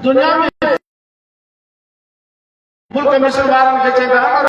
दुनिया में मुल्क मिस्र वारन के चाहिए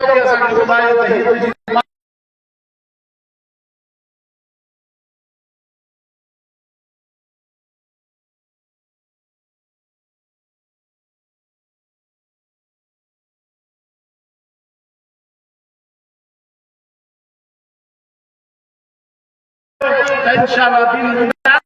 सांगतो बाहेर ही तुझी इंशाल्लाह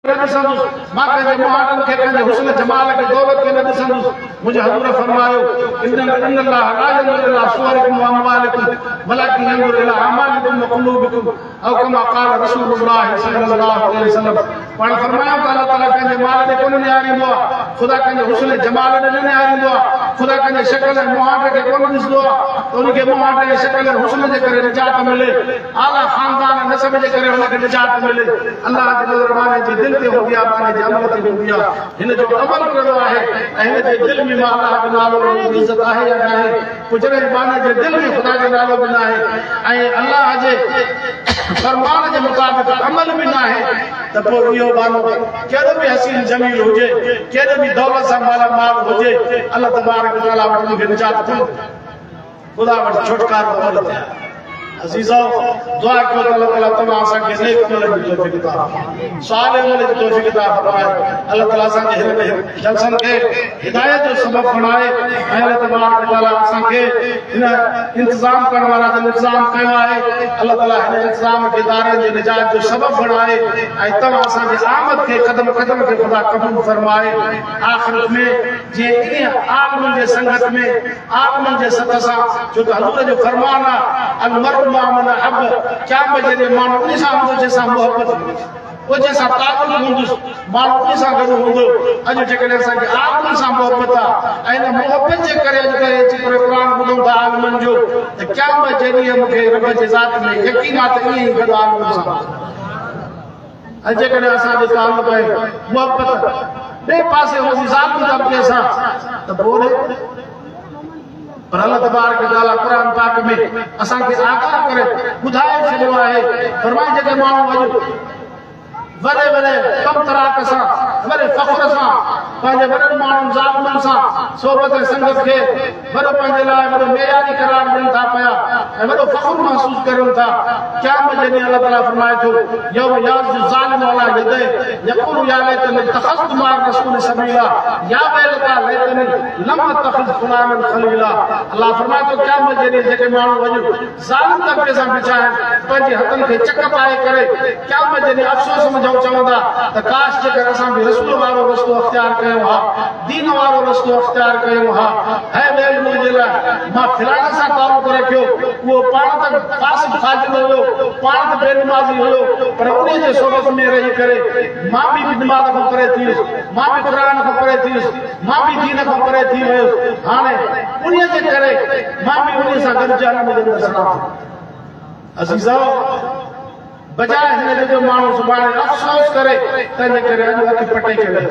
मां कंहिंजे मुहारनि खे कंहिंजे हुस्न जमाल खे दौलत खे न ॾिसंदुसि। मुंहिंजे हज़ूर फरमायो इन अल्लाह ला यंज़ुरु इला सुवरिकुम व अमवालिकुम वलाकिन यंज़ुरु इला अमालिकुम व क़ुलूबिकुम औ कमा क़ाल रसूलुल्लाह सल्लल्लाहु अलैहि वसल्लम। पाण फरमायो त अल्लाह ताला कंहिंजे माल खे कोन निहारींदो आहे, ख़ुदा कंहिंजे हुस्न जमाल खे न निहारींदो आहे, ख़ुदा कंहिंजे शकल ऐं मुहार खे कोन ॾिसंदो आहे त उनखे मुहार ऐं शकल ऐं हुस्न जे करे निजात मिले, आला ख़ानदान ऐं नसब जे करे हुनखे निजात मिले। अल्लाह जे नज़र माने जी दिल ते हूंदी आहे, माने जे अमल ते हूंदी आहे। हिन जो अमल कयो आहे ऐं हिन जे दिल में अल्लाह जो नालो इज़त आहे या न आहे, कुझु माने जे दिल में ख़ुदा जो नालो बि न आहे ऐं अल्लाह जे फरमान जे मुताबिक़ अमल बि न आहे त पोइ इहो मानो कहिड़ो बि हसीन जमील हुजे, कहिड़े बि दौलत सां मालामाल हुजे, अल्लाह तबारक व तआला वटि उनखे निजात कोन्हे, ख़ुदा वटि छुटकारो अमल थिए। अज़ीज़ो दुआ कयो त अल्लाह ताला तव्हां असांखे नेक अमल जी तौफ़ीक़ अता फरमाए, सालिह अमल जी तौफ़ीक़ अता फरमाए। अल्लाह ताला असांजे हिन जलसनि खे हिदायत जो सबब बणाए ऐं अल्लाह तबारक व तआला असांखे हिन इंतज़ाम करण वारा जो इंतज़ाम कयो आहे, अल्लाह ताला हिन इंतज़ाम खे इदारनि जे निजात जो सबब बणाए ऐं तव्हां असांजे आमद खे क़दम क़दम खे ख़ुदा क़बूल फरमाए। आख़िरत में जीअं इन आलमनि जे संगत में आलमनि जे सत सां, छो त हज़ूर जो फरमान आहे अलमर्उ मा मन अब, क़यामत जे माण्हू उन सां हूंदो जंहिंसां मुहबत हूंदी, वो जैसा ताक़त हूंदुसि माण्हू उन सां गॾु हूंदो। अॼु जेकॾहिं असांखे आलमनि सां मुहबत आहे ऐं हिन मुहबत जे करे अॼुकल्ह अची करे क़ुर ॿुधूं था आलमनि जो, त क़यामत जे ॾींहुं मूंखे रब जे ज़ात में यकीन आहे त ईअं ई गॾु आलमनि सां। ऐं जेकॾहिं असांजो तालुक़ आहे मुहबत ॿिए पासे हूंदी ज़ाती तबके सां त पोइ पर अल्लाह तबारक व तआला क़ुर पाक में असांखे आगाह करे ॿुधाए छॾियो आहे, फरमाए जेके माण्हू अॼु वॾे वॾे कम तराक सां वॾे फ़ख्र सां पंहिंजे वॾनि माण्हुनि ज़ालिमनि सां सोबत ऐं संगत खे वॾो पंहिंजे लाइ वॾो मेयारी करार ॾियनि था पिया ऐं वॾो फ़ख्र महसूस कनि था। क़यामत जे ॾींहुं अल्लाह ताला फरमाए थो यौम याज़ु ज़ालिमु अला यदैहि यक़ूलु या लैतनी इत्तख़ज़्तु मअ रसूलि सबीला या वैलता लैतनी लम अत्तख़िज़ फुलानन ख़लीला। अल्लाह फरमाए थो क़यामत जे ॾींहुं जेके माण्हू अॼु ज़ालिम तबके सां बिछा आहिनि, पंहिंजे हथनि खे चक पाए करे क़यामत जे ॾींहुं अफ़सोस में चवंदा त काश जेकर असां बि रसूल वारो रस्तो अख़्तियार कयो हा, दीन वारो रस्तो अख़्तियार कयो हा। है वेल मुंहिंजे लाइ मां फिलाणे सां तालुक़ रखियो, उहो पाण त फासिद फाजिल हुयो, पाण त बेनमाज़ी हुयो, पर उन जे सोबत में रही करे मां बि दिमाग़ खां परे थी वियुसि, मां बि क़ुर खां परे थी वियुसि, मां बि दीन खां परे थी वियुसि। हाणे उन जे करे मां बि उन सां गॾु जहन्नम जे अंदरि सड़ां थो। अज़ीज़ो बजाए हिन जो माण्हू सुभाणे अफ़सोस करे तंहिंजे करे अॼु अखि पटे खे वेहे,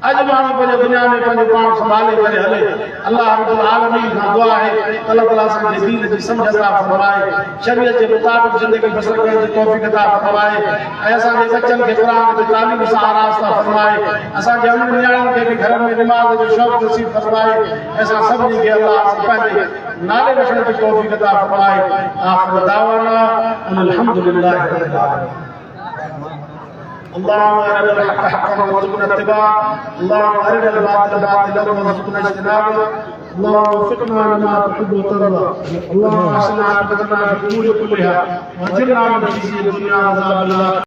अॼु माण्हू पंहिंजे दुनिया में पंहिंजो पाण संभाले करे हले। अल्लाह रब्बुल आलमीन खां दुआ आहे अल्लाह ताला असांखे दीन जी सम्झ अता फरमाए, शरीयत जे मुताबिक़ ज़िंदगी बसर करण जी तौफ़ीक़ अता फरमाए ऐं असांजे बच्चनि खे क़ुर जी तालीम सां आरास अता फरमाए, असांजे अमन नियाणियुनि खे बि घर में निमाज़ जो शौक़ नसीब फरमाए ऐं असां सभिनी खे अल्लाह पंहिंजे नाले रखण जी तौफ़ीक़ अता फरमाए। आख़िर दावाना अनिल हम्दुलिल्लाहि रब्बिल आलमीन। اللهم أرنا الحق حقا وارزقنا اتباعه، اللهم أرنا الباطل باطلا وارزقنا اجتنابه، اللهم وفقنا لما تحب وترضى، اللهم احسن عاقبتنا في الأمور كلها واجرنا من خزي الدنيا وعذاب الآخرة.